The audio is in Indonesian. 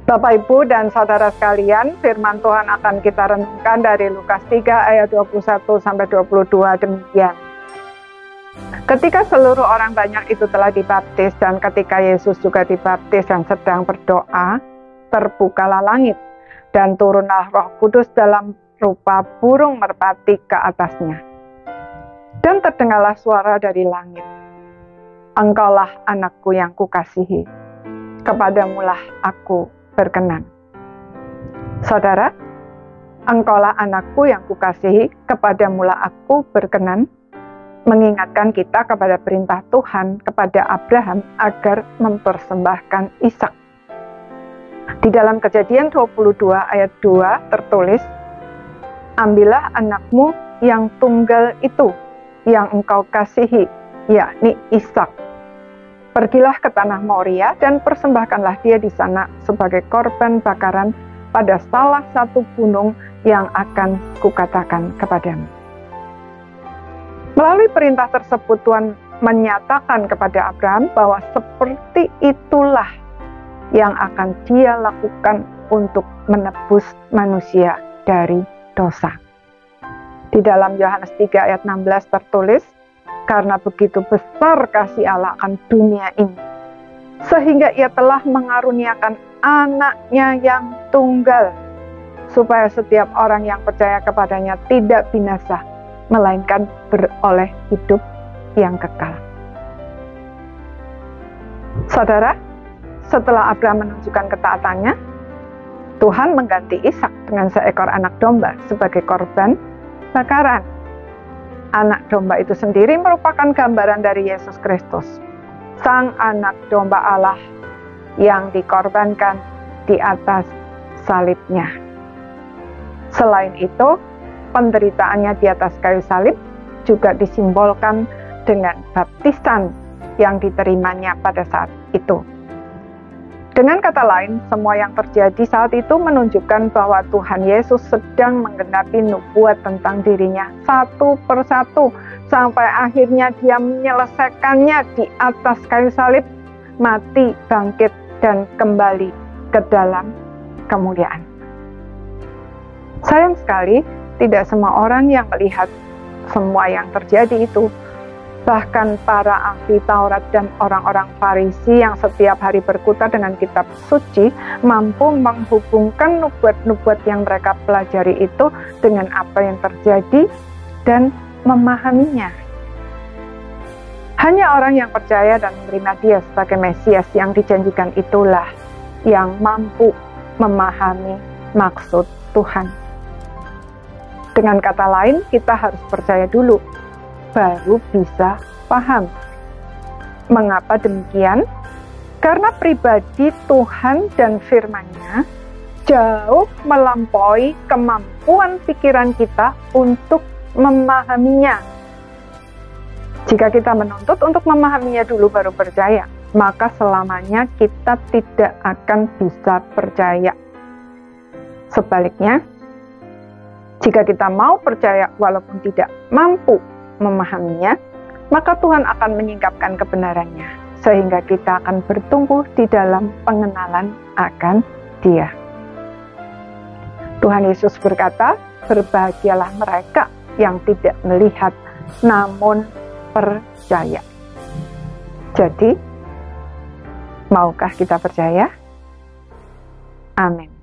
Bapak, Ibu, dan saudara sekalian, firman Tuhan akan kita renungkan dari Lukas 3 ayat 21-22 demikian. Ketika seluruh orang banyak itu telah dibaptis dan ketika Yesus juga dibaptis dan sedang berdoa, terbukalah langit dan turunlah Roh Kudus dalam rupa burung merpati ke atasnya. Dan terdengarlah suara dari langit, "Engkaulah anakku yang kukasihi, kepadamulah aku berkenan." Saudara, engkaulah anakku yang kukasihi, kepadamulah aku berkenan, mengingatkan kita kepada perintah Tuhan kepada Abraham agar mempersembahkan Ishak. Di dalam Kejadian 22 ayat 2 tertulis, "Ambillah anakmu yang tunggal itu, yang engkau kasihi, yakni Ishak. Pergilah ke tanah Moria dan persembahkanlah dia di sana sebagai korban bakaran pada salah satu gunung yang akan kukatakan kepadamu." Melalui perintah tersebut Tuhan menyatakan kepada Abraham bahwa seperti itulah yang akan dia lakukan untuk menebus manusia dari dosa. Di dalam Yohanes 3 ayat 16 tertulis, "Karena begitu besar kasih Allah akan dunia ini, sehingga ia telah mengaruniakan anaknya yang tunggal, supaya setiap orang yang percaya kepadanya tidak binasa, melainkan beroleh hidup yang kekal." Saudara, setelah Abraham menunjukkan ketaatannya, Tuhan mengganti Ishak dengan seekor anak domba sebagai korban bakaran. Anak domba itu sendiri merupakan gambaran dari Yesus Kristus, Sang Anak Domba Allah yang dikorbankan di atas salibnya. Selain itu, penderitaannya di atas kayu salib juga disimbolkan dengan baptisan yang diterimanya pada saat itu. Dengan kata lain, semua yang terjadi saat itu menunjukkan bahwa Tuhan Yesus sedang menggenapi nubuat tentang dirinya satu persatu, sampai akhirnya dia menyelesaikannya di atas kayu salib, mati, bangkit, dan kembali ke dalam kemuliaan. Sayang sekali, tidak semua orang yang melihat semua yang terjadi itu, bahkan para ahli Taurat dan orang-orang Farisi yang setiap hari berkutat dengan kitab suci, mampu menghubungkan nubuat-nubuat yang mereka pelajari itu dengan apa yang terjadi dan memahaminya. Hanya orang yang percaya dan menerima Dia sebagai Mesias yang dijanjikan itulah yang mampu memahami maksud Tuhan. Dengan kata lain, kita harus percaya dulu, baru bisa paham. Mengapa demikian? Karena pribadi Tuhan dan firman-Nya jauh melampaui kemampuan pikiran kita untuk memahaminya. Jika kita menuntut untuk memahaminya dulu baru percaya, maka selamanya kita tidak akan bisa percaya. Sebaliknya, jika kita mau percaya walaupun tidak mampu memahaminya, maka Tuhan akan menyingkapkan kebenarannya, sehingga kita akan bertumbuh di dalam pengenalan akan Dia. Tuhan Yesus berkata, "Berbahagialah mereka yang tidak melihat, namun percaya." Jadi, maukah kita percaya? Amin.